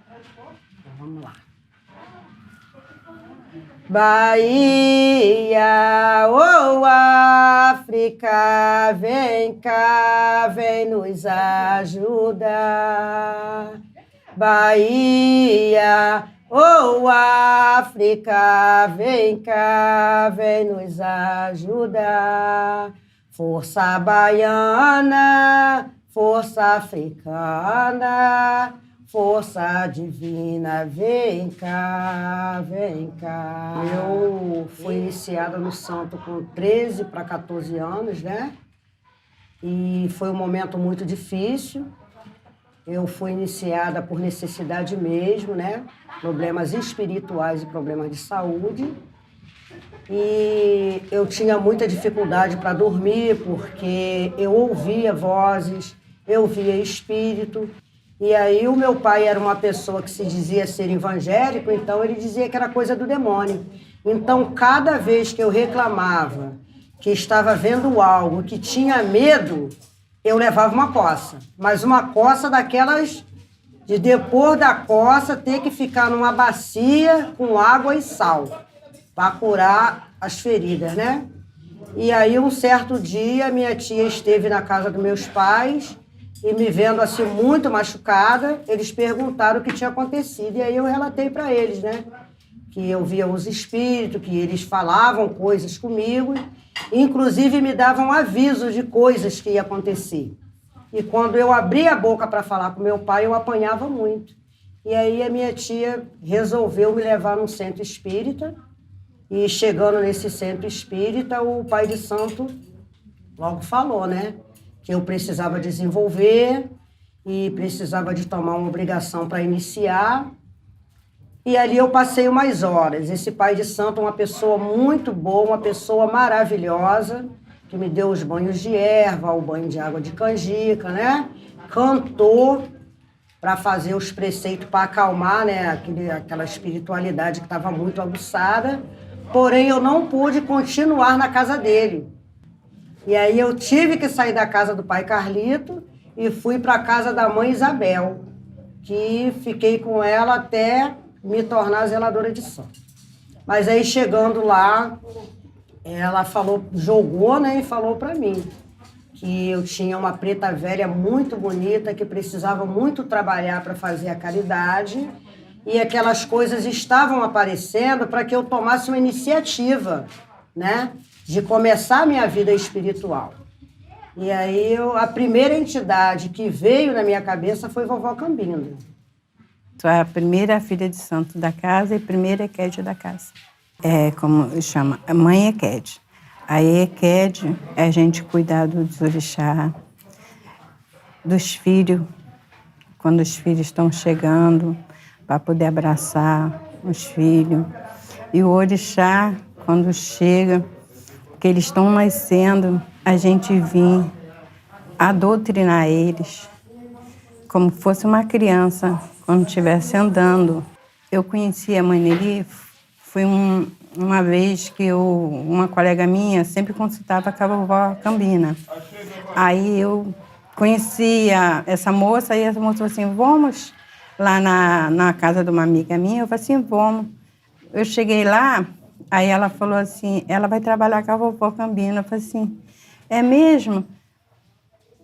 Então, vamos lá. Bahia, ô África, vem cá, vem nos ajudar. Bahia, ô África, vem cá, vem nos ajudar. Força baiana, força africana, força divina, vem cá, vem cá. Eu fui iniciada no santo com 13 para 14 anos, né? E foi um momento muito difícil. Eu fui iniciada por necessidade mesmo, né? Problemas espirituais e problemas de saúde. E eu tinha muita dificuldade para dormir, porque eu ouvia vozes, eu via espírito. E aí o meu pai era uma pessoa que se dizia ser evangélico, então ele dizia que era coisa do demônio. Então, cada vez que eu reclamava que estava vendo algo, que tinha medo, eu levava uma coça. Mas uma coça daquelas de depois da coça ter que ficar numa bacia com água e sal para curar as feridas, né? E aí, um certo dia, minha tia esteve na casa dos meus pais e me vendo assim muito machucada, eles perguntaram o que tinha acontecido. E aí eu relatei para eles, né? Que eu via os espíritos, que eles falavam coisas comigo, inclusive me davam avisos de coisas que ia acontecer. E quando eu abria a boca para falar com meu pai, eu apanhava muito. E aí a minha tia resolveu me levar num centro espírita. E chegando nesse centro espírita, o pai de santo logo falou, né? Que eu precisava desenvolver e precisava de tomar uma obrigação para iniciar. E ali eu passei umas horas. Esse pai de santo é uma pessoa muito boa, uma pessoa maravilhosa, que me deu os banhos de erva, o banho de água de canjica, né? Cantou para fazer os preceitos para acalmar, né? Aquela espiritualidade que estava muito aguçada. Porém, eu não pude continuar na casa dele. E aí eu tive que sair da casa do pai Carlito e fui para a casa da mãe Isabel, que fiquei com ela até me tornar zeladora de santo. Mas aí chegando lá, ela falou, jogou, né, e falou para mim que eu tinha uma preta velha muito bonita, que precisava muito trabalhar para fazer a caridade. E aquelas coisas estavam aparecendo para que eu tomasse uma iniciativa, né? De começar a minha vida espiritual. E aí a primeira entidade que veio na minha cabeça foi Vovó Cambinda. Sou a primeira filha de santo da casa e primeira Equede da casa. É como chama, a mãe Equede. A Equede é a gente cuidar dos orixá, dos filhos, quando os filhos estão chegando, para poder abraçar os filhos. E o orixá, quando chega, que eles estão nascendo, a gente vem doutrinar eles, como fosse uma criança, quando estivesse andando. Eu conheci a Mãe Neri, foi uma vez que uma colega minha sempre consultava com a vovó Cambina. Aí eu conhecia essa moça, e essa moça falou assim, vamos lá na casa de uma amiga minha. Eu falei assim, vamos. Eu cheguei lá, aí ela falou assim, ela vai trabalhar com a vovó Cambina. Eu falei assim, é mesmo?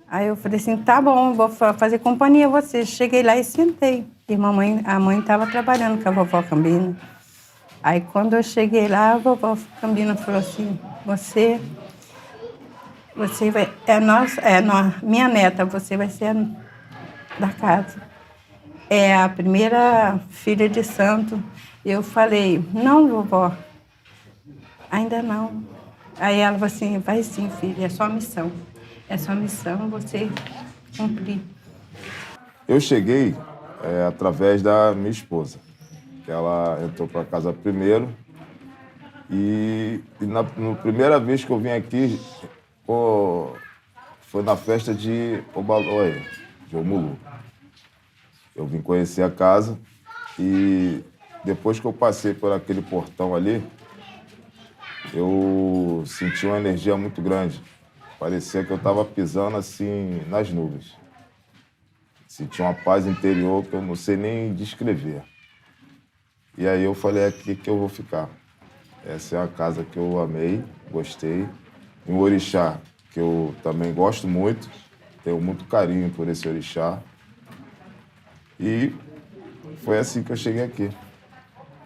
Aí eu falei assim, tá bom, vou fazer companhia a você. Cheguei lá e sentei. E a mãe estava trabalhando com a vovó Cambina. Aí quando eu cheguei lá, a vovó Cambina falou assim, você vai, minha neta, você vai ser da casa. É a primeira filha de santo. Eu falei, não, vovó, ainda não. Aí ela falou assim, vai sim, filha, é sua missão. É sua missão você cumprir. Eu cheguei através da minha esposa, que ela entrou para casa primeiro. E na primeira vez que eu vim aqui, foi na festa de Obalói, de Omulu. Eu vim conhecer a casa e depois que eu passei por aquele portão ali, eu senti uma energia muito grande. Parecia que eu estava pisando assim nas nuvens. Senti uma paz interior que eu não sei nem descrever. E aí eu falei, é aqui que eu vou ficar. Essa é a casa que eu amei, gostei. Um orixá que eu também gosto muito, tenho muito carinho por esse orixá. E foi assim que eu cheguei aqui.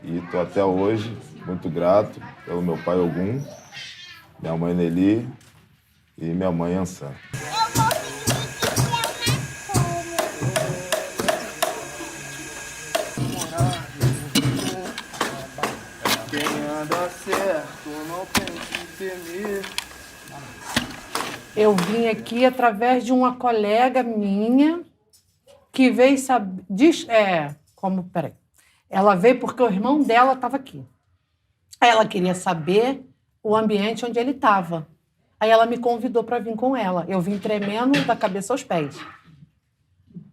E estou até hoje muito grato pelo meu pai Ogum, minha mãe Nelly e minha mãe Ansã. Eu vim aqui através de uma colega minha que veio saber. Peraí. Ela veio porque o irmão dela estava aqui. Aí ela queria saber o ambiente onde ele estava. Aí ela me convidou para vir com ela. Eu vim tremendo da cabeça aos pés.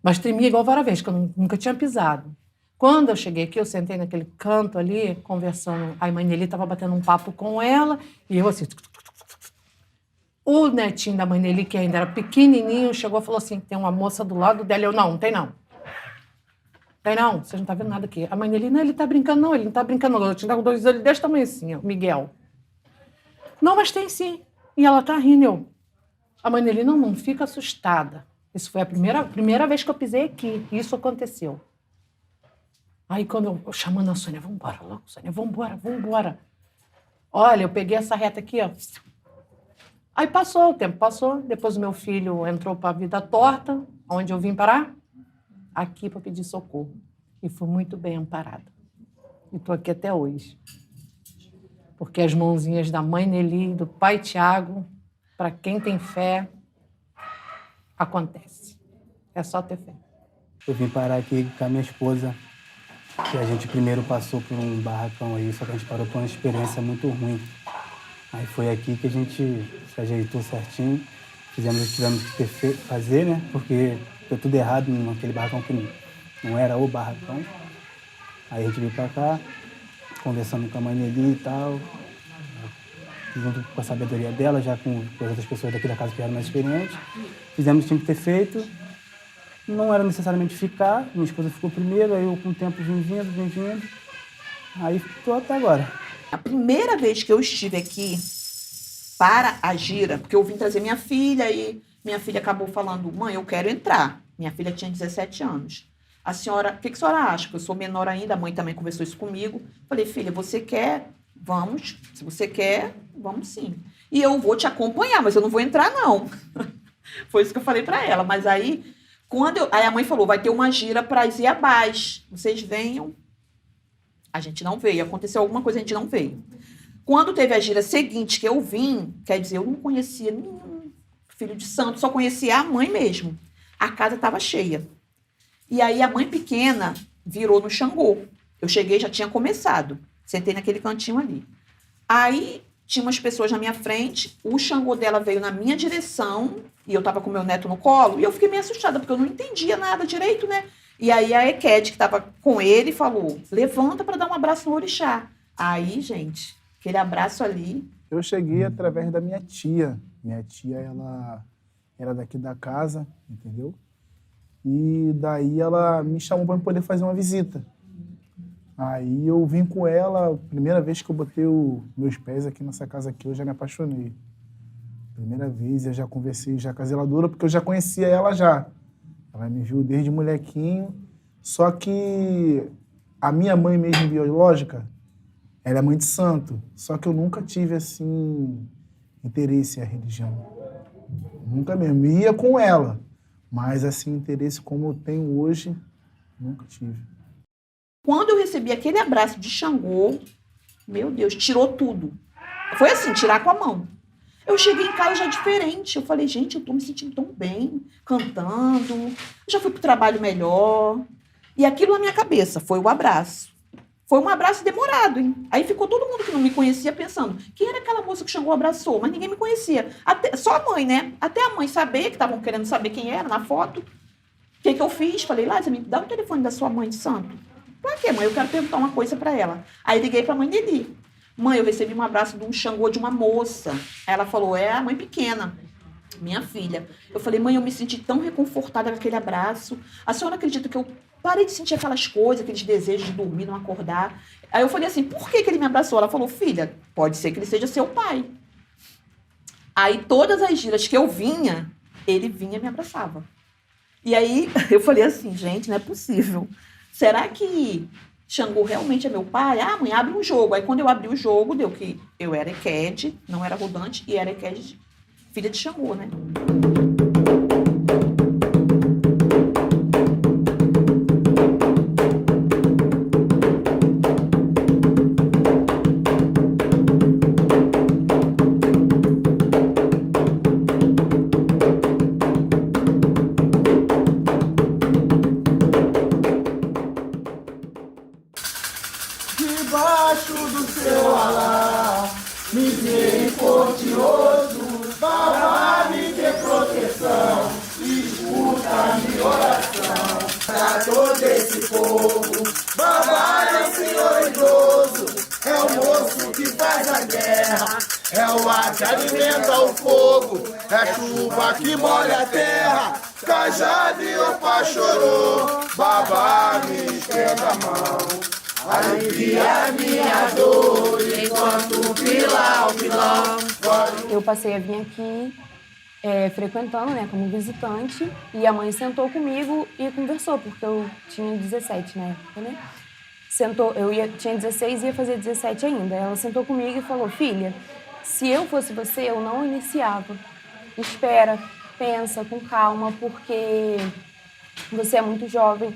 Mas tremia igual várias vezes, que eu nunca tinha pisado. Quando eu cheguei aqui, eu sentei naquele canto ali, conversando. A mãe Nelly estava batendo um papo com ela, e eu assim... O netinho da mãe Nelly, que ainda era pequenininho, chegou e falou assim, tem uma moça do lado dela. Eu, não tem não. Tem não, você não tá vendo nada aqui. A mãe Nelly, não, ele tá brincando não, ele não tá brincando não. Eu tinha 2 olhos desse tamanho assim, ó, Miguel. Não, mas tem sim. E ela tá rindo, eu. A mãe Nelly, não fica assustada. Isso foi a primeira vez que eu pisei aqui. E isso aconteceu. Aí quando eu chamando a Sônia, vambora logo, Sônia, vambora. Olha, eu peguei essa reta aqui, ó. Aí passou, o tempo passou. Depois o meu filho entrou para a vida torta. Onde eu vim parar? Aqui para pedir socorro. E fui muito bem amparada. E estou aqui até hoje. Porque as mãozinhas da mãe Nelly, do pai Tiago, para quem tem fé, acontece. É só ter fé. Eu vim parar aqui com a minha esposa, que a gente primeiro passou por um barracão aí, só que a gente parou por uma experiência muito ruim. Aí foi aqui que a gente se ajeitou certinho, fizemos o que tivemos que fazer, né? Porque deu tudo errado naquele barracão que não era o barracão. Aí a gente veio pra cá, conversando com a mãe ali e tal, junto com a sabedoria dela, já com as outras pessoas daqui da casa que eram mais experientes. Fizemos o que tinha que ter feito. Não era necessariamente ficar, minha esposa ficou primeiro, aí eu com o tempo vim vindo. Aí estou até agora. A primeira vez que eu estive aqui para a gira, porque eu vim trazer minha filha e minha filha acabou falando, mãe, eu quero entrar. Minha filha tinha 17 anos. A senhora, o que a senhora acha? Eu sou menor ainda, a mãe também conversou isso comigo. Falei, filha, você quer? Vamos. Se você quer, vamos sim. E eu vou te acompanhar, mas eu não vou entrar, não. Foi isso que eu falei para ela. Mas aí, aí a mãe falou, vai ter uma gira para as Iabás. Vocês venham. A gente não veio. Aconteceu alguma coisa, a gente não veio. Quando teve a gira seguinte que eu vim, quer dizer, eu não conhecia nenhum filho de santo, só conhecia a mãe mesmo. A casa estava cheia. E aí a mãe pequena virou no Xangô. Eu cheguei, já tinha começado. Sentei naquele cantinho ali. Aí tinha umas pessoas na minha frente, o Xangô dela veio na minha direção, e eu estava com meu neto no colo, e eu fiquei meio assustada, porque eu não entendia nada direito, né? E aí a Eked, que estava com ele, falou, levanta para dar um abraço no orixá. Aí, gente, aquele abraço ali... Eu cheguei através da minha tia. Minha tia, ela era daqui da casa, entendeu? E daí ela me chamou para poder fazer uma visita. Aí eu vim com ela, a primeira vez que eu botei meus pés aqui nessa casa aqui, eu já me apaixonei. Primeira vez, eu já conversei já com a zeladora, porque eu já conhecia ela já. Ela me viu desde molequinho, só que a minha mãe mesmo biológica, ela é mãe de santo, só que eu nunca tive, assim, interesse em religião. Nunca mesmo. Ia com ela, mas, assim, interesse como eu tenho hoje, nunca tive. Quando eu recebi aquele abraço de Xangô, meu Deus, tirou tudo. Foi assim, tirar com a mão. Eu cheguei em casa já diferente. Eu falei, gente, eu tô me sentindo tão bem, cantando. Eu já fui pro trabalho melhor. E aquilo na minha cabeça foi o abraço. Foi um abraço demorado, hein? Aí ficou todo mundo que não me conhecia pensando, quem era aquela moça que Xangô abraçou? Mas ninguém me conhecia. Só a mãe, né? Até a mãe saber, que estavam querendo saber quem era na foto. O que eu fiz? Falei, Lázaro, me dá o telefone da sua mãe de santo. Pra quê, mãe? Eu quero perguntar uma coisa pra ela. Aí liguei pra mãe Nelly. Mãe, eu recebi um abraço de um Xangô de uma moça. Aí ela falou, é a mãe pequena. minha filha. Eu falei, mãe, eu me senti tão reconfortada com aquele abraço. A senhora acredita que eu parei de sentir aquelas coisas, aqueles desejos de dormir, não acordar? Aí eu falei assim, por que ele me abraçou? Ela falou, filha, pode ser que ele seja seu pai. Aí todas as giras que eu vinha, ele vinha e me abraçava. E aí eu falei assim, gente, não é possível. Será que Xangô realmente é meu pai? Ah, mãe, abre um jogo. Aí quando eu abri o jogo, deu que eu era Eked, não era Rodante, e era Eked, filha de Xangô, né? Debaixo do seu alá, misericordioso, Babá me dê proteção, escuta minha oração. Pra todo esse povo, Babá é o senhor idoso, é o moço que faz a guerra, é o ar que alimenta o fogo, é a chuva que molha a terra, cajado e opa chorou, Babá me estenda a mão. Alivia minha dor enquanto pilau. Eu passei a vir aqui frequentando, né, como visitante, e a mãe sentou comigo e conversou, porque eu tinha 17 na época, né? Tinha 16 e ia fazer 17 ainda. Ela sentou comigo e falou, filha, se eu fosse você, eu não iniciava. Espera, pensa com calma, porque você é muito jovem.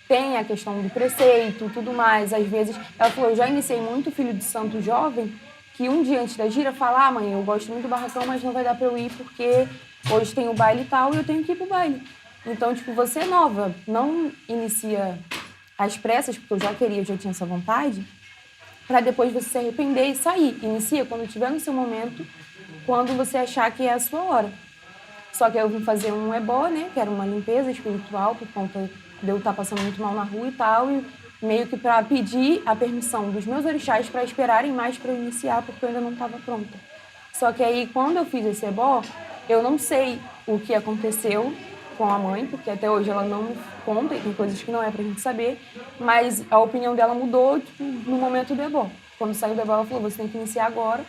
Tem a questão do preceito, tudo mais. Às vezes, ela falou, eu já iniciei muito filho de santo jovem, que um dia antes da gira fala, mãe, eu gosto muito do barracão, mas não vai dar pra eu ir porque hoje tem o baile e tal, e eu tenho que ir pro baile. Então, tipo, você é nova, não inicia às pressas, porque eu já tinha essa vontade, pra depois você se arrepender e sair. Inicia quando estiver no seu momento, quando você achar que é a sua hora. Só que aí eu vim fazer um ebó, né, que era uma limpeza espiritual, por conta de eu estar passando muito mal na rua e tal, e meio que para pedir a permissão dos meus orixás para esperarem mais para eu iniciar, porque eu ainda não estava pronta. Só que aí, quando eu fiz esse ebó, eu não sei o que aconteceu com a mãe, porque até hoje ela não me conta, e tem coisas que não é pra gente saber, mas a opinião dela mudou tipo, no momento do ebó. Quando saiu do ebó, ela falou, você tem que iniciar agora,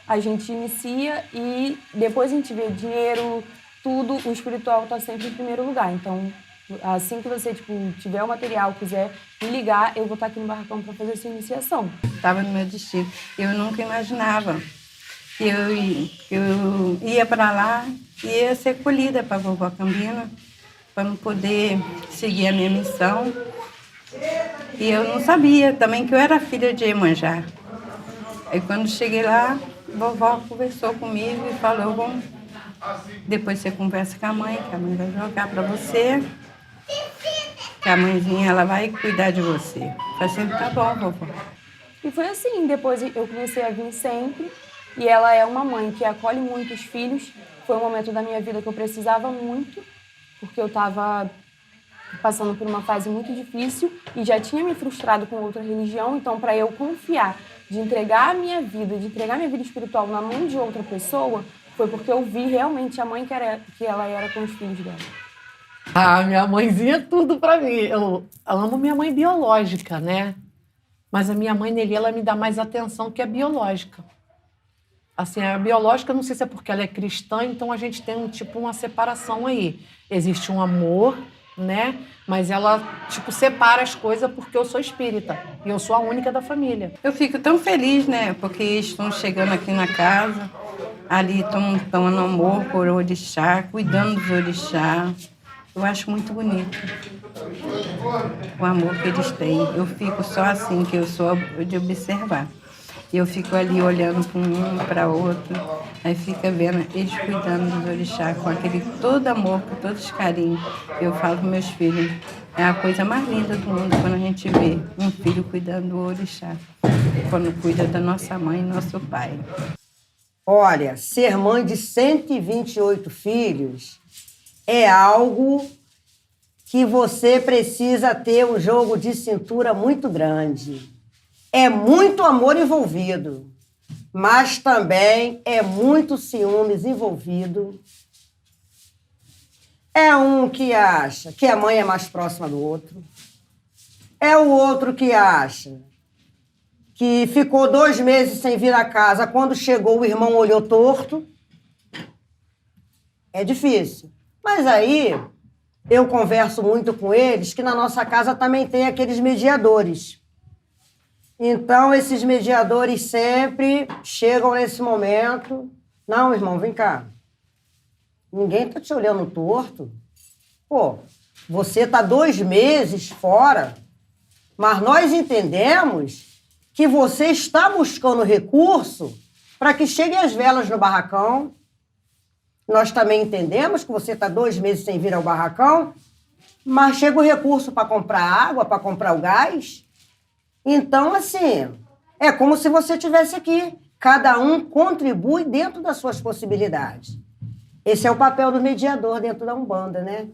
a gente inicia e depois a gente vê dinheiro, tudo, o espiritual está sempre em primeiro lugar. Então, assim que você tiver o material, quiser me ligar, eu vou estar aqui no barracão para fazer essa iniciação. Estava no meu destino. Eu nunca imaginava que eu ia para lá e ia ser colhida para a vovó Cambina, para não poder seguir a minha missão. E eu não sabia também que eu era filha de Iemanjá. Aí quando cheguei lá, a vovó conversou comigo e falou, bom, depois você conversa com a mãe, que a mãe vai jogar para você, que a mãezinha ela vai cuidar de você. Eu falei assim, tá bom, vovó. E foi assim, depois eu comecei a vir sempre, e ela é uma mãe que acolhe muitos filhos. Foi um momento da minha vida que eu precisava muito, porque eu estava passando por uma fase muito difícil e já tinha me frustrado com outra religião, então para eu confiar, de entregar a minha vida espiritual na mão de outra pessoa, foi porque eu vi realmente a mãe que ela era com os filhos dela. Ah, minha mãezinha é tudo pra mim. Eu amo minha mãe biológica, né? Mas a minha mãe, Nelly, ela me dá mais atenção que a biológica. Assim, a biológica, não sei se é porque ela é cristã, então a gente tem uma separação aí. Existe um amor, né? Mas ela, separa as coisas porque eu sou espírita. E eu sou a única da família. Eu fico tão feliz, né? Porque estão chegando aqui na casa, ali estão dando amor por orixá, cuidando dos orixá. Eu acho muito bonito o amor que eles têm. Eu fico só assim, que eu sou de observar. E eu fico ali olhando para um, para outro, aí fica vendo eles cuidando dos orixás com aquele todo amor, com todo esse carinho. Eu falo para meus filhos, é a coisa mais linda do mundo quando a gente vê um filho cuidando do orixá, quando cuida da nossa mãe e nosso pai. Olha, ser mãe de 128 filhos é algo que você precisa ter um jogo de cintura muito grande. É muito amor envolvido, mas também é muito ciúmes envolvido, É um que acha que a mãe é mais próxima do outro. É o outro que acha que ficou 2 meses sem vir a casa. Quando chegou, o irmão olhou torto. É difícil. Mas aí, eu converso muito com eles, que na nossa casa também tem aqueles mediadores. Então, esses mediadores sempre chegam nesse momento. Não, irmão, vem cá. Ninguém tá te olhando torto. Pô, você tá 2 meses fora, mas nós entendemos que você está buscando recurso para que cheguem as velas no barracão. Nós também entendemos que você está 2 meses sem vir ao barracão, mas chega o recurso para comprar água, para comprar o gás. Então, assim, é como se você estivesse aqui. Cada um contribui dentro das suas possibilidades. Esse é o papel do mediador dentro da Umbanda, né?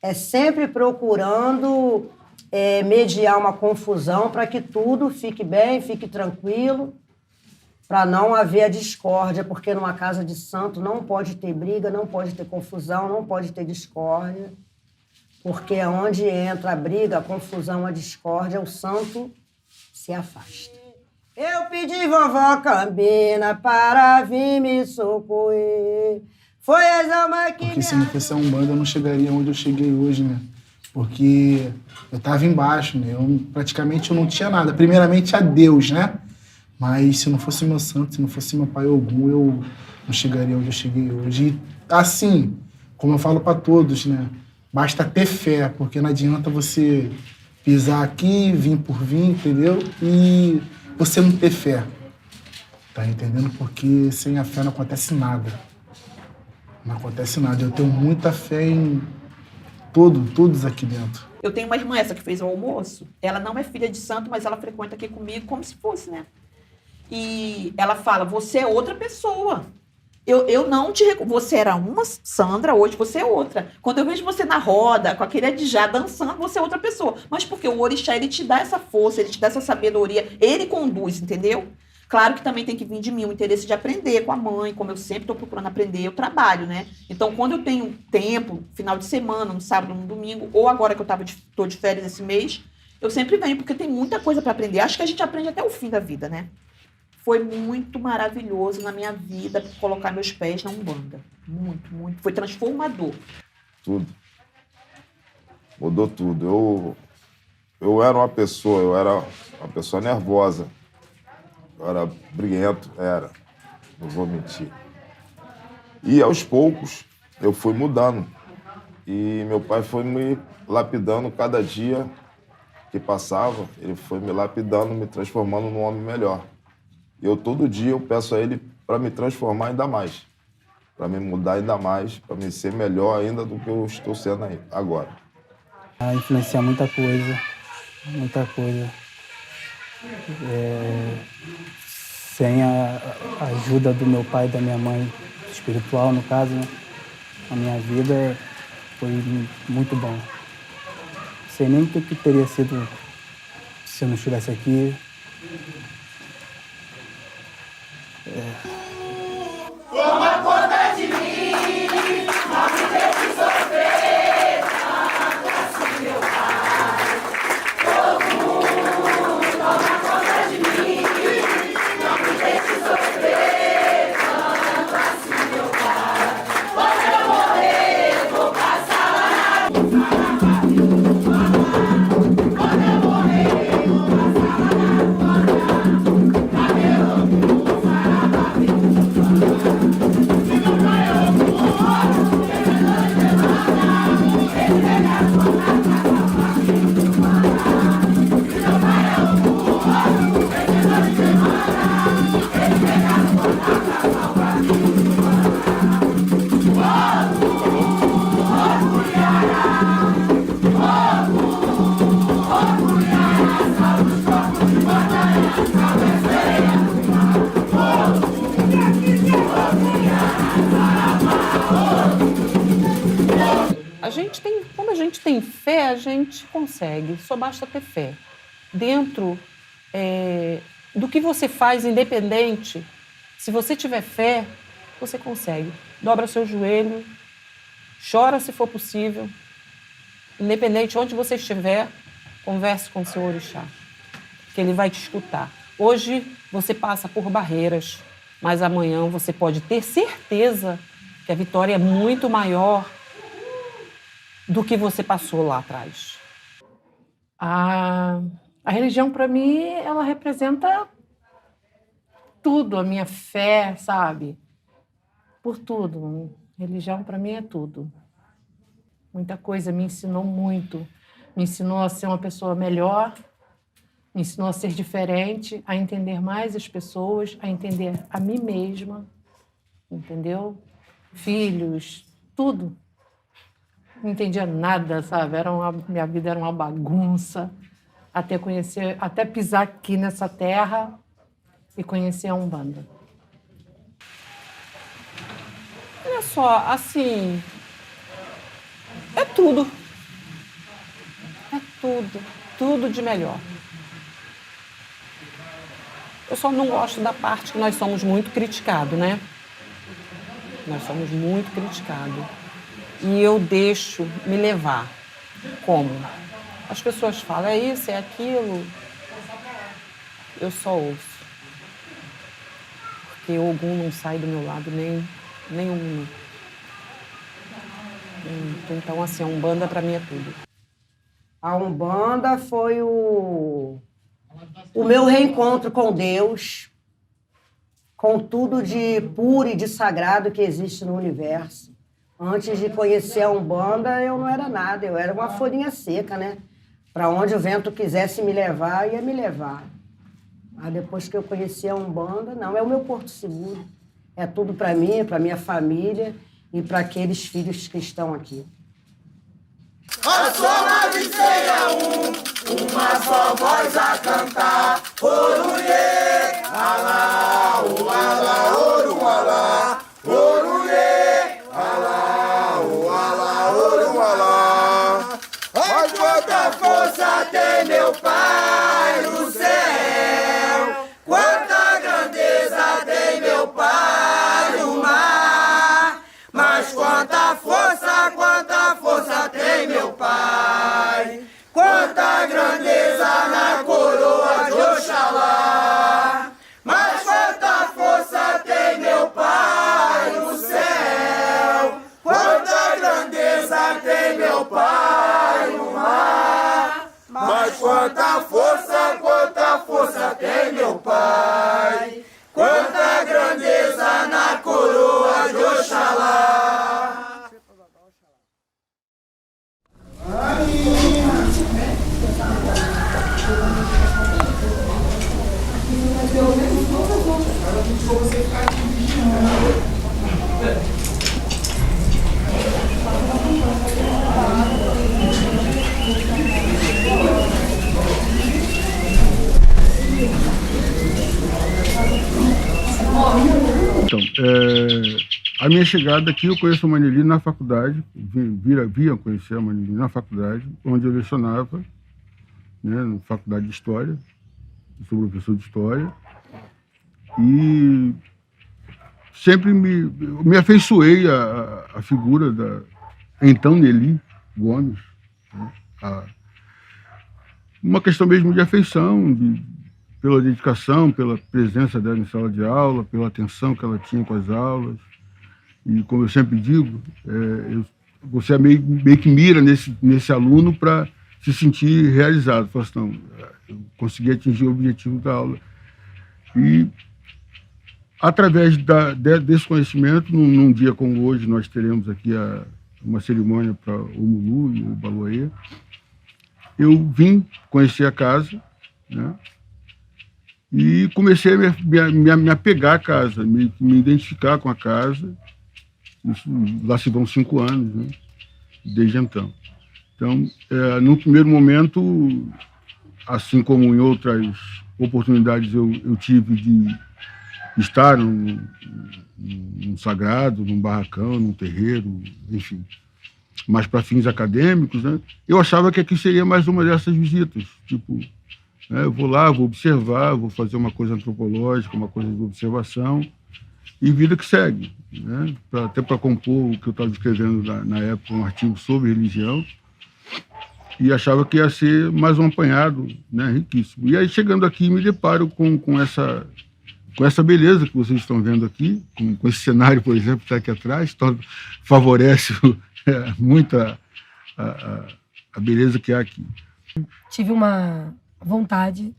É sempre procurando mediar uma confusão para que tudo fique bem, fique tranquilo, para não haver a discórdia, porque numa casa de santo não pode ter briga, não pode ter confusão, não pode ter discórdia, porque onde entra a briga, a confusão, a discórdia, o santo se afasta. Eu pedi vovó Cambina para vir me socorrer. Foi as almas que... Porque se não fosse a Umbanda, eu não chegaria onde eu cheguei hoje, né? Porque eu tava embaixo, né? Praticamente eu não tinha nada. Primeiramente a Deus, né? Mas se não fosse meu santo, se não fosse meu pai Ogum, eu não chegaria onde eu cheguei hoje. E assim, como eu falo para todos, né? Basta ter fé, porque não adianta você pisar aqui, vir por vir, entendeu? E você não ter fé. Tá entendendo? Porque sem a fé não acontece nada. Não acontece nada. Eu tenho muita fé em todos aqui dentro. Eu tenho uma irmã, essa que fez o almoço. Ela não é filha de santo, mas ela frequenta aqui comigo como se fosse, né? E ela fala, você é outra pessoa. Eu não te reconheço. Você era uma, Sandra, hoje você é outra. Quando eu vejo você na roda, com aquele adijá dançando, você é outra pessoa. Mas porque o orixá, ele te dá essa força, ele te dá essa sabedoria, ele conduz, entendeu? Claro que também tem que vir de mim o interesse de aprender com a mãe, como eu sempre estou procurando aprender, eu trabalho, né? Então, quando eu tenho tempo, final de semana, no sábado, no domingo, ou agora que eu estou de férias esse mês, eu sempre venho, porque tem muita coisa para aprender. Acho que a gente aprende até o fim da vida, né? Foi muito maravilhoso na minha vida colocar meus pés na Umbanda. Muito, muito. Foi transformador. Tudo. Mudou tudo. Eu era uma pessoa nervosa. Eu era briguento, não vou mentir. E aos poucos eu fui mudando. E meu pai foi me lapidando cada dia que passava, ele foi me lapidando, me transformando num homem melhor. E todo dia eu peço a ele para me transformar ainda mais, para me mudar ainda mais, para me ser melhor ainda do que eu estou sendo agora. Influenciar muita coisa, muita coisa. Sem a ajuda do meu pai e da minha mãe, espiritual no caso, né? A minha vida foi muito bom. Não sei nem o que teria sido se eu não estivesse aqui. Toma conta de mim, não me deixe sofrer, tanto assim meu pai. Toma conta de mim, não me deixe sofrer, tanto assim meu pai. Quando eu morrer, vou passar lá na quando eu morrer, vou passar lá na Quando a gente tem fé, a gente consegue. Só basta ter fé. Dentro do que você faz, independente, se você tiver fé, você consegue. Dobra seu joelho chora se for possível. Independente de onde você estiver, converse com o seu orixá, que ele vai te escutar. Hoje você passa por barreiras, mas amanhã você pode ter certeza que a vitória é muito maior do que você passou lá atrás. A religião, para mim, ela representa tudo, a minha fé, sabe? Por tudo. Religião, para mim, é tudo. Muita coisa me ensinou muito. Me ensinou a ser uma pessoa melhor, me ensinou a ser diferente, a entender mais as pessoas, a entender a mim mesma, entendeu? Filhos, tudo. Não entendia nada, sabe? Minha vida era uma bagunça. Até pisar aqui nessa terra e conhecer a Umbanda. Olha só, assim, é tudo. É tudo. Tudo de melhor. Eu só não gosto da parte que nós somos muito criticados, né? Nós somos muito criticados. E eu deixo me levar. Como? As pessoas falam, é isso, é aquilo. Eu só ouço. Porque o Ogum não sai do meu lado nem um minuto. Então, assim, a Umbanda pra mim é tudo. A Umbanda foi o meu reencontro com Deus, com tudo de puro e de sagrado que existe no universo. Antes de conhecer a Umbanda, eu não era nada, eu era uma folhinha seca, né? Para onde o vento quisesse me levar, ia me levar. Mas depois que eu conheci a Umbanda, não, é o meu porto seguro. É tudo para mim, para minha família e para aqueles filhos que estão aqui. A soma de ceia uma só voz a cantar. Orunhê, alá, o alá, orum, alá. Orunhê, alá, o alá, orum, alá. Ai, quanta força tem meu Pai no céu. Quanta grandeza tem meu Pai no mar. Mas quanta força tem meu Pai. Quanta grandeza na coroa de Oxalá. Mas quanta força tem meu Pai no céu. Quanta grandeza tem meu Pai no mar. Mas quanta força tem meu Pai. Quanta grandeza na coroa de Oxalá. Então, a minha chegada aqui, eu conheço a Manili na faculdade, via conhecer a Manili na faculdade, onde eu lecionava, né, na faculdade de História, eu sou professor de História, e sempre me afeiçoei a figura da então Nelly Gomes, né, uma questão mesmo de afeição, pela dedicação, pela presença dela em sala de aula, pela atenção que ela tinha com as aulas. E, como eu sempre digo, você meio que mira nesse aluno para se sentir realizado. Fala assim, não, eu consegui atingir o objetivo da aula. E, através desse conhecimento, num dia como hoje, nós teremos aqui uma cerimônia para o Mulu e o Baloê. Eu vim conhecer a casa, né? E comecei a me apegar à casa, me identificar com a casa. Isso, lá se vão 5 anos, né? Desde então. Então, no primeiro momento, assim como em outras oportunidades eu tive de estar num sagrado, num barracão, num terreiro, enfim, mas para fins acadêmicos, né? Eu achava que aqui seria mais uma dessas visitas, tipo, eu vou lá, vou observar, vou fazer uma coisa antropológica, uma coisa de observação, e vida que segue, né? Até para compor o que eu estava escrevendo na época, um artigo sobre religião, e achava que ia ser mais um apanhado, né, riquíssimo. E aí, chegando aqui, me deparo com essa beleza que vocês estão vendo aqui, com esse cenário, por exemplo, que está aqui atrás, favorece muito a beleza que há aqui. Tive uma vontade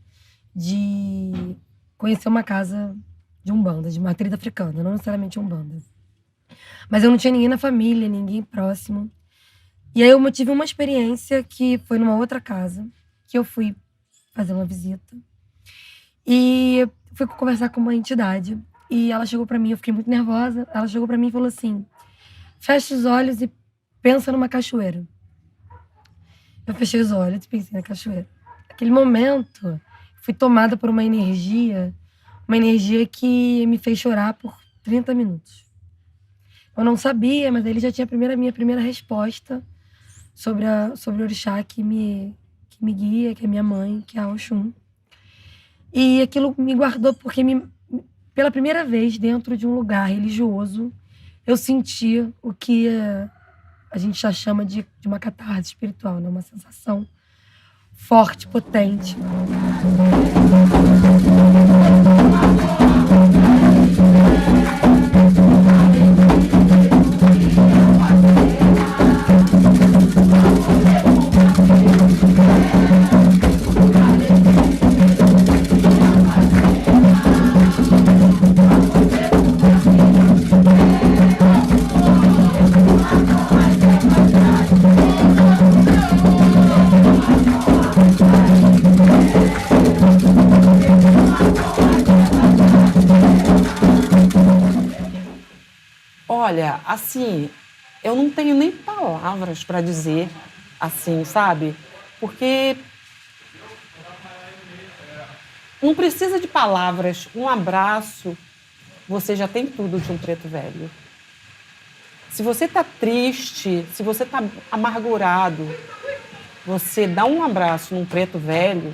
de conhecer uma casa de umbanda, de matriz africana, não necessariamente umbanda. Mas eu não tinha ninguém na família, ninguém próximo. E aí eu tive uma experiência que foi numa outra casa, que eu fui fazer uma visita. E fui conversar com uma entidade. E ela chegou pra mim, eu fiquei muito nervosa. Ela chegou pra mim e falou assim: fecha os olhos e pensa numa cachoeira. Eu fechei os olhos e pensei na cachoeira. Naquele momento, fui tomada por uma energia que me fez chorar por 30 minutos. Eu não sabia, mas ele já tinha minha primeira resposta sobre o orixá que me guia, que é minha mãe, que é a Oxum. E aquilo me guardou porque, pela primeira vez, dentro de um lugar religioso, eu senti o que a gente já chama de uma catarse espiritual, né? Uma sensação forte, potente. Olha, assim, eu não tenho nem palavras para dizer, assim, sabe? Porque não precisa de palavras. Um abraço, você já tem tudo de um preto velho. Se você tá triste, se você tá amargurado, você dá um abraço num preto velho,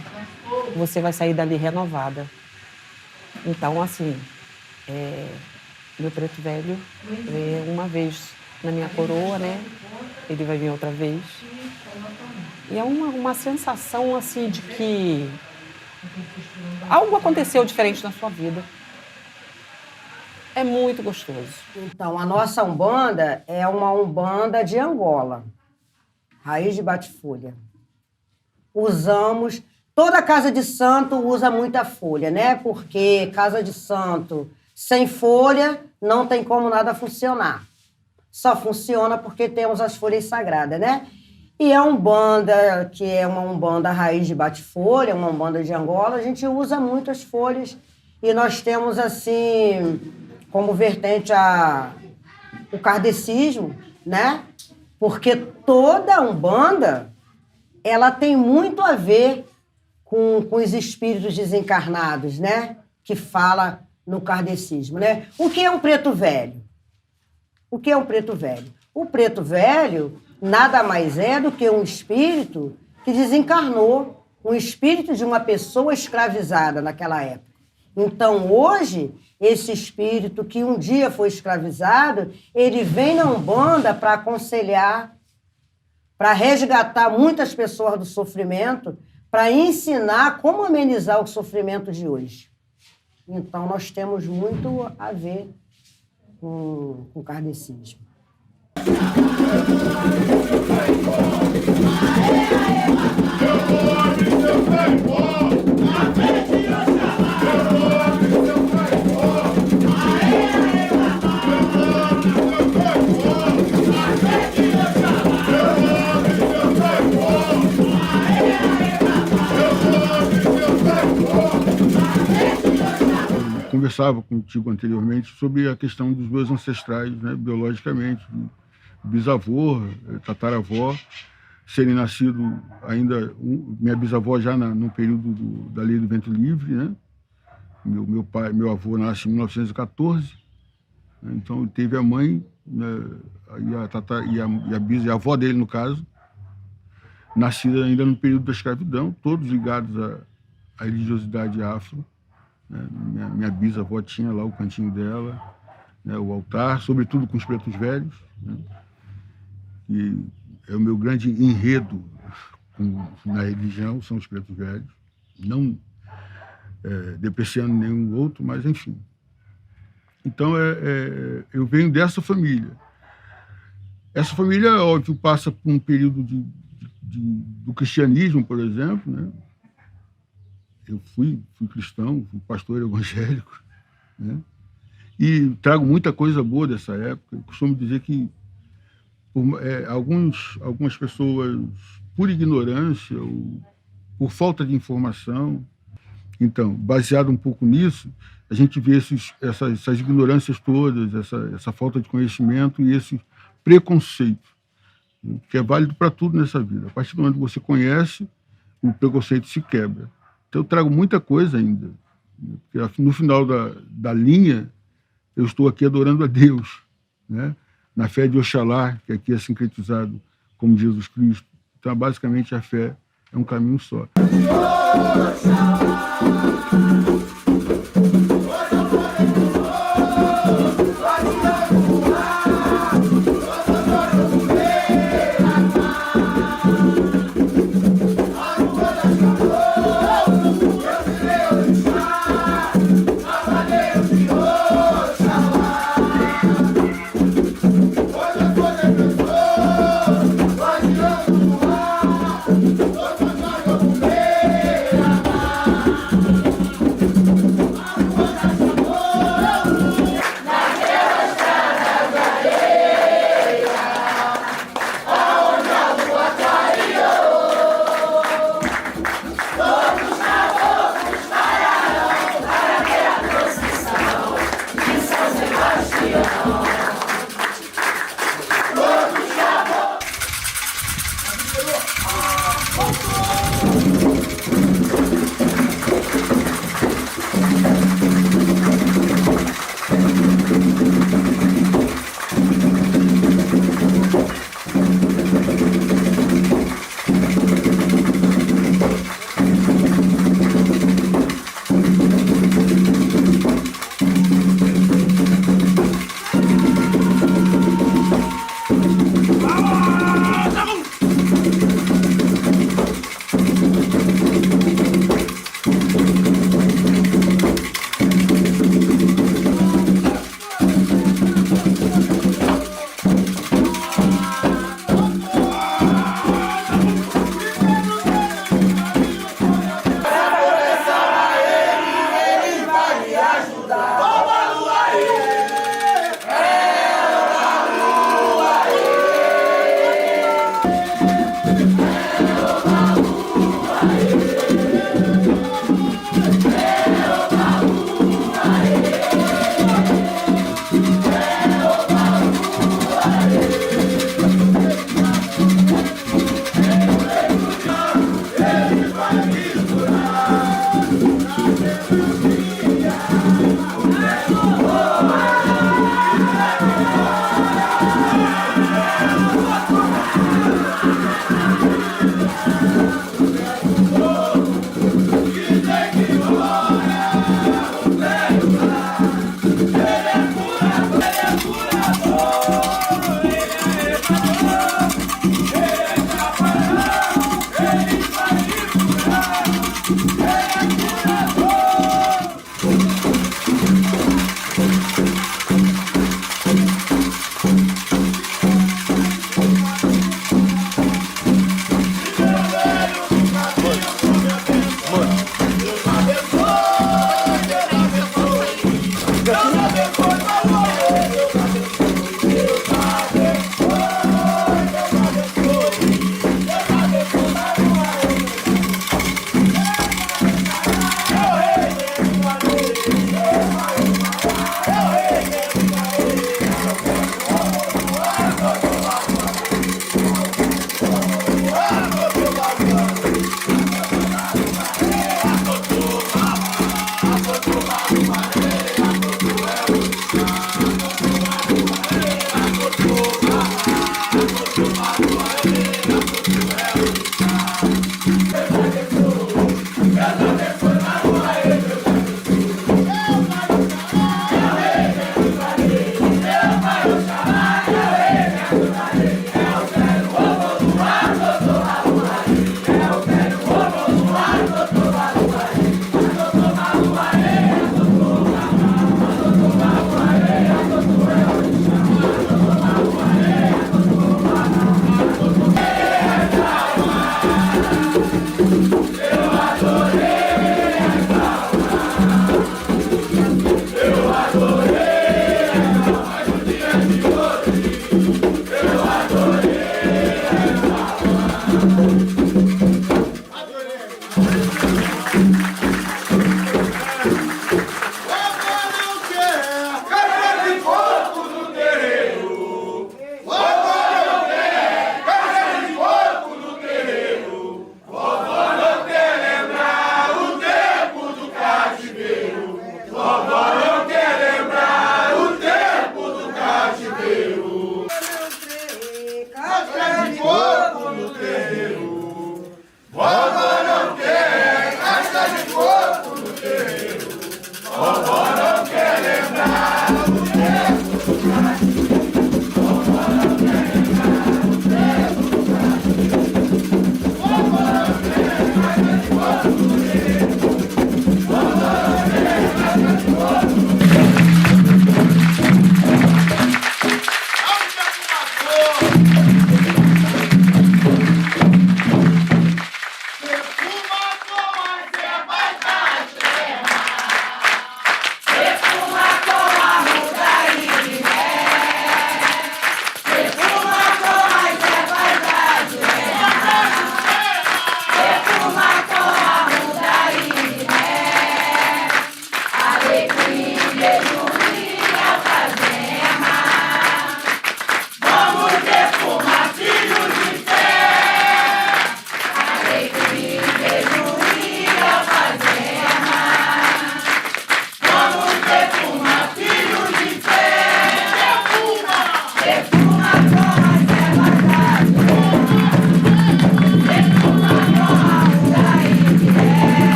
você vai sair dali renovada. Então, assim, meu preto velho veio uma vez na minha coroa, né? Ele vai vir outra vez. E é uma sensação, assim, de que algo aconteceu diferente na sua vida. É muito gostoso. Então, a nossa Umbanda é uma Umbanda de Angola. Raiz de bate-folha. Usamos... Toda casa de santo usa muita folha, né? Porque casa de santo sem folha não tem como nada funcionar. Só funciona porque temos as folhas sagradas, né? E a Umbanda, que é uma Umbanda raiz de bate-folha, uma Umbanda de Angola, a gente usa muito as folhas. E nós temos, assim, como vertente o kardecismo, né? Porque toda Umbanda, ela tem muito a ver com os espíritos desencarnados, né? Que fala no kardecismo, né? O que é um preto velho? O que é um preto velho? O preto velho nada mais é do que um espírito que desencarnou, um espírito de uma pessoa escravizada naquela época. Então, hoje, esse espírito que um dia foi escravizado, ele vem na Umbanda para aconselhar, para resgatar muitas pessoas do sofrimento, para ensinar como amenizar o sofrimento de hoje. Então, nós temos muito a ver com o kardecismo. Conversava contigo anteriormente sobre a questão dos meus ancestrais, né, biologicamente, bisavô, tataravó, serem nascidos ainda, minha bisavó já no período da lei do ventre livre, né? Meu avô nasce em 1914, né? Então teve a mãe, né, e a avó dele, no caso, nascida ainda no período da escravidão, todos ligados à religiosidade afro. Minha bisavó tinha lá o cantinho dela, né, o altar, sobretudo com os pretos velhos, né, que é o meu grande enredo na religião, são os pretos velhos, não depreciando nenhum outro, mas enfim. Então, eu venho dessa família. Essa família, óbvio, passa por um período do cristianismo, por exemplo, né? Eu fui cristão, fui pastor evangélico, né? E trago muita coisa boa dessa época. Eu costumo dizer que algumas pessoas, por ignorância ou por falta de informação, então, baseado um pouco nisso, a gente vê essas ignorâncias todas, essa falta de conhecimento e esse preconceito, né, que é válido para tudo nessa vida. A partir do momento que você conhece, o preconceito se quebra. Então, eu trago muita coisa ainda, né, porque no final da linha, eu estou aqui adorando a Deus, né, na fé de Oxalá, que aqui é sincretizado como Jesus Cristo. Então, basicamente, a fé é um caminho só.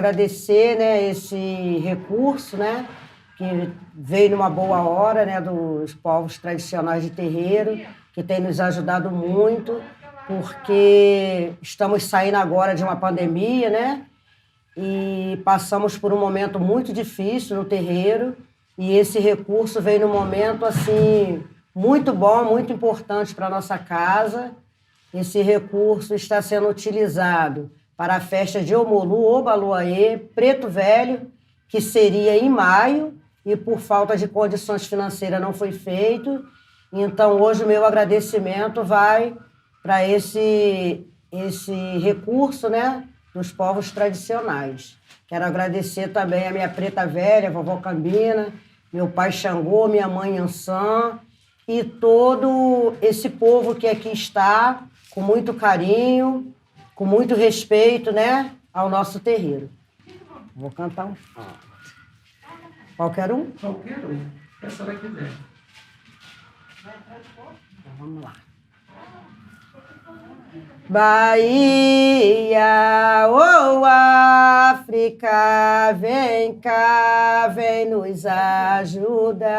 agradecer, né, esse recurso, né, que veio numa boa hora, né, dos povos tradicionais de terreiro, que tem nos ajudado muito, porque estamos saindo agora de uma pandemia, né, e passamos por um momento muito difícil no terreiro, e esse recurso veio num momento, assim, muito bom, muito importante para a nossa casa. Esse recurso está sendo utilizado para a festa de Omolu, Obaluayê, Preto Velho, que seria em maio, e por falta de condições financeiras não foi feito. Então, hoje, o meu agradecimento vai para esse recurso, né, dos povos tradicionais. Quero agradecer também a minha preta velha, a vovó Cambina, meu pai Xangô, minha mãe Ansã, e todo esse povo que aqui está, com muito carinho, com muito respeito, né, ao nosso terreiro. Vou cantar um. Qualquer um? Qualquer um, que a senhora quiser. Então, vamos lá. Bahia, oh África, vem cá, vem nos ajudar.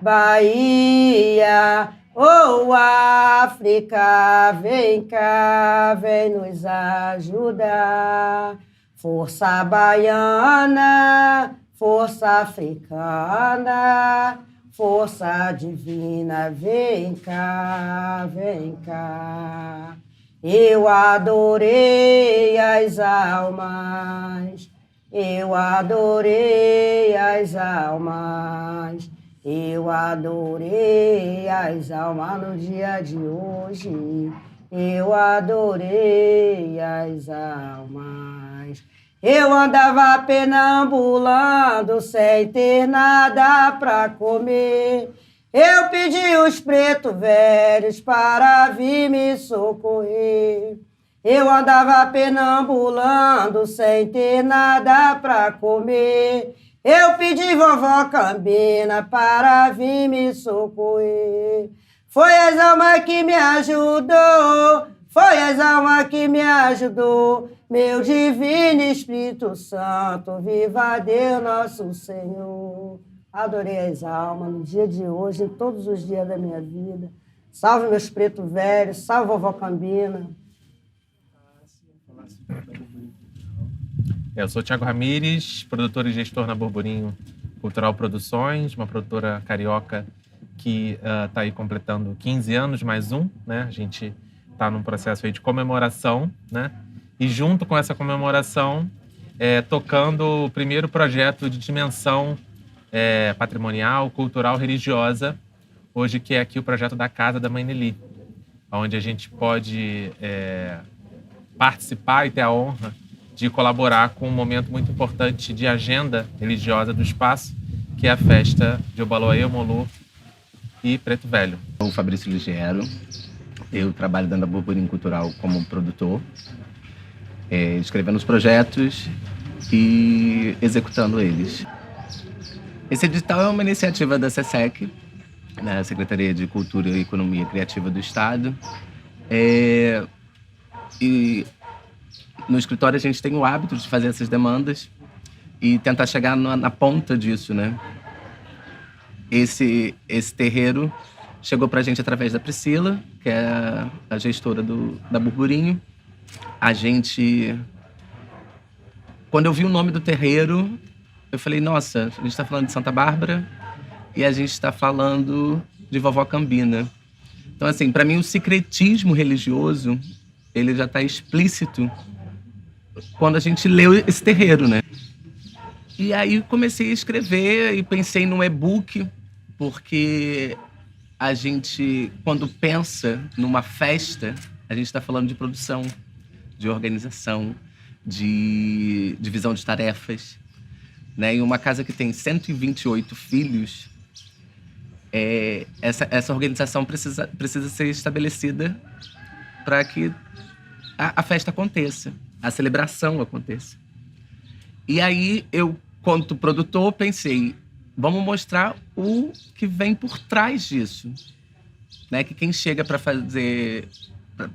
Bahia, oh África, vem cá, vem nos ajudar. Força baiana, força africana, força divina, vem cá, vem cá. Eu adorei as almas, eu adorei as almas, eu adorei as almas no dia de hoje, eu adorei as almas. Eu andava penambulando sem ter nada pra comer. Eu pedi os pretos velhos para vir me socorrer. Eu andava penambulando sem ter nada pra comer. Eu pedi vovó Cambina para vir me socorrer. Foi as almas que me ajudou, foi as almas que me ajudou. Meu divino Espírito Santo, viva Deus nosso Senhor. Adorei as almas no dia de hoje, em todos os dias da minha vida. Salve meus pretos velhos, salve vovó Cambina. Eu sou Thiago Ramires, produtor e gestor na Burburinho Cultural Produções, uma produtora carioca que está aí completando 15 anos, mais um, né? A gente está num processo aí de comemoração, né? E junto com essa comemoração, tocando o primeiro projeto de dimensão patrimonial, cultural, religiosa, hoje que é aqui o projeto da Casa da Mãe Nelly, onde a gente pode participar e ter a honra de colaborar com um momento muito importante de agenda religiosa do espaço, que é a festa de Obaluayê, Omolu e Preto Velho. Eu sou o Fabrício Ligiero, eu trabalho dentro da Burburinho Cultural como produtor, escrevendo os projetos e executando eles. Esse edital é uma iniciativa da SESEC, da Secretaria de Cultura e Economia Criativa do Estado. E no escritório a gente tem o hábito de fazer essas demandas e tentar chegar na ponta disso, né? Esse terreiro chegou pra gente através da Priscila, que é a gestora da Burburinho. Quando eu vi o nome do terreiro, eu falei, nossa, a gente está falando de Santa Bárbara e a gente está falando de vovó Cambina. Então, assim, para mim o secretismo religioso, ele já está explícito quando a gente leu esse terreiro, né? E aí comecei a escrever e pensei num e-book, porque a gente, quando pensa numa festa, a gente está falando de produção, de organização, de divisão de tarefas, né? Em uma casa que tem 128 filhos, essa organização precisa ser estabelecida para que a festa aconteça, a celebração aconteça. E aí eu, quanto produtor, pensei, vamos mostrar o que vem por trás disso, né? Que quem chega para fazer,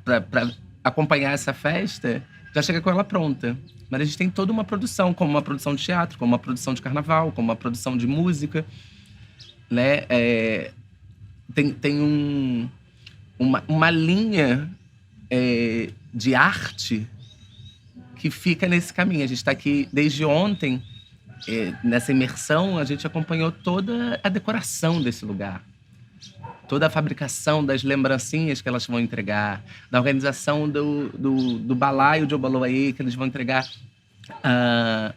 para acompanhar essa festa, já chega com ela pronta. Mas a gente tem toda uma produção, como uma produção de teatro, como uma produção de carnaval, como uma produção de música, né? Tem uma linha de arte que fica nesse caminho. A gente está aqui desde ontem, nessa imersão, a gente acompanhou toda a decoração desse lugar. Toda a fabricação das lembrancinhas que elas vão entregar, da organização do balaio de Obaloaê, que eles vão entregar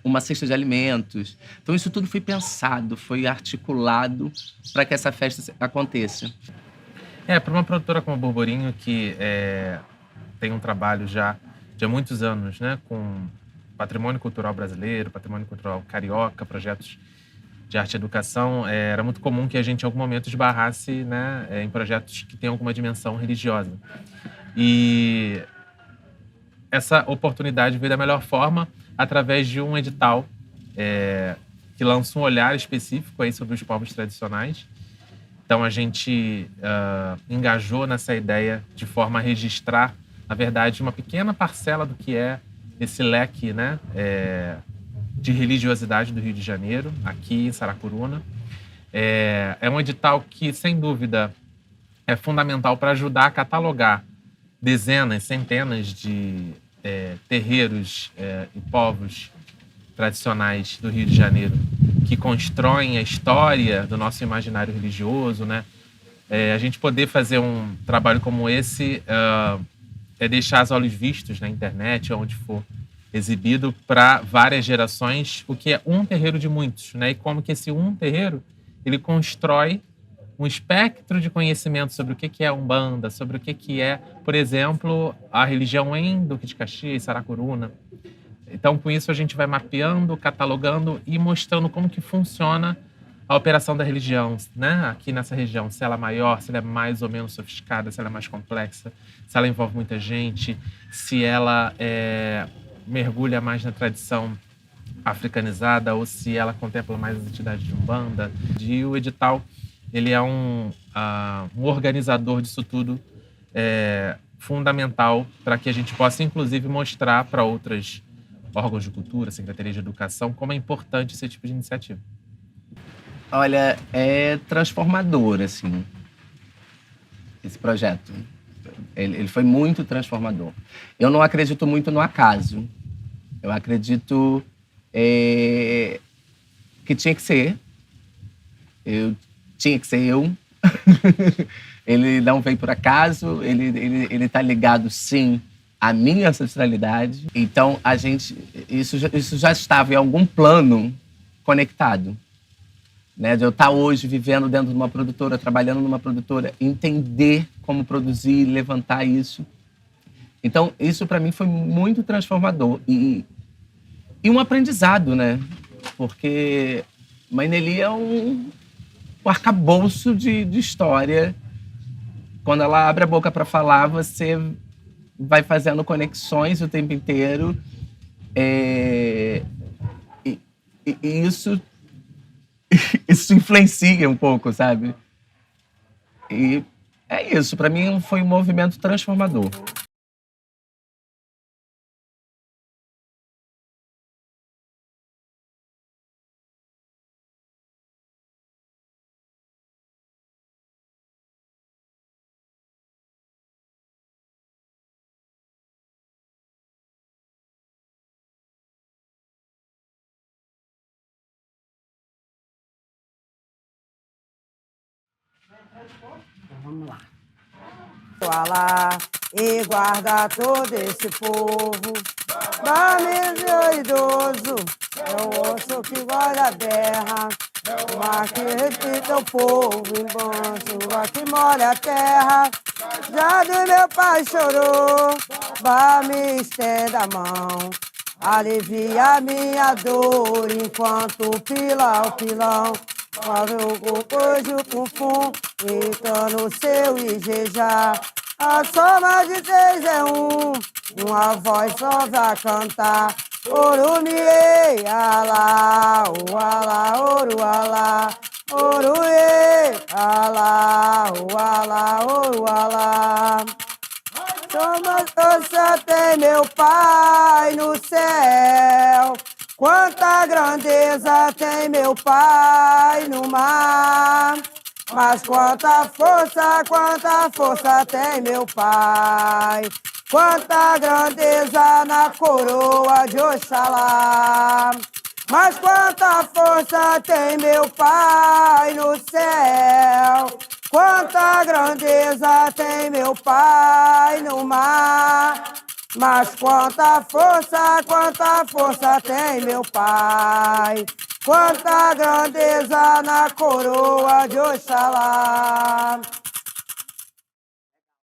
uma cesta de alimentos. Então isso tudo foi pensado, foi articulado para que essa festa aconteça. Para uma produtora como a Borborinho, que tem um trabalho já de há muitos anos, né, com patrimônio cultural brasileiro, patrimônio cultural carioca, projetos de arte e educação, era muito comum que a gente, em algum momento, esbarrasse, né, em projetos que têm alguma dimensão religiosa. E essa oportunidade veio da melhor forma através de um edital que lança um olhar específico aí sobre os povos tradicionais. Então, a gente engajou nessa ideia de forma a registrar, na verdade, uma pequena parcela do que é esse leque, né, de religiosidade do Rio de Janeiro, aqui em Saracuruna. É um edital que, sem dúvida, é fundamental para ajudar a catalogar dezenas, centenas de terreiros e povos tradicionais do Rio de Janeiro que constroem a história do nosso imaginário religioso, né? A gente poder fazer um trabalho como esse deixar os olhos vistos na internet, onde for exibido para várias gerações, o que é um terreiro de muitos, né? E como que esse um terreiro, ele constrói um espectro de conhecimento sobre o que é a Umbanda, sobre o que é, por exemplo, a religião em Duque de Caxias, Saracuruna. Então, com isso, a gente vai mapeando, catalogando e mostrando como que funciona a operação da religião, né? Aqui nessa região, se ela é maior, se ela é mais ou menos sofisticada, se ela é mais complexa, se ela envolve muita gente, se ela mergulha mais na tradição africanizada ou se ela contempla mais as entidades de Umbanda. E o edital, ele é um organizador disso tudo fundamental para que a gente possa, inclusive, mostrar para outros órgãos de cultura, Secretaria de Educação, como é importante esse tipo de iniciativa. Olha, é transformador, assim, esse projeto. Ele foi muito transformador. Eu não acredito muito no acaso. Eu acredito que tinha que ser. Tinha que ser eu. Ele não veio por acaso. Ele tá ligado, sim, à minha ancestralidade. Então, isso já estava em algum plano conectado. Né, de eu estar hoje vivendo dentro de uma produtora, trabalhando numa produtora, entender como produzir, levantar isso. Então, isso para mim foi muito transformador e um aprendizado, né? Porque Mãe Nelly é um arcabouço de história. Quando ela abre a boca para falar, você vai fazendo conexões o tempo inteiro. E isso influencia um pouco, sabe? E é isso. Para mim, foi um movimento transformador. Vamos lá. Alá e guarda todo esse povo, barbeiro e idoso, é o osso que guarda a terra, o mar que respeita o povo, em banho, lá que molha a terra. Já do meu pai chorou, vá me estenda a mão, alivia minha dor enquanto pila o pilão. Parou o cojo com fum, então no seu Ijejá. A soma de três é uma voz só vai cantar. Orumie, alá, o alá, oru, alá. Oruê, alá, o alá, oru, alá. Soma Força tem meu Pai no céu, quanta grandeza tem meu Pai no mar. Mas quanta força tem meu Pai, quanta grandeza na coroa de Oxalá. Mas quanta força tem meu Pai no céu, quanta grandeza tem meu Pai no mar. Mas quanta força tem meu Pai, quanta grandeza na coroa de Oxalá.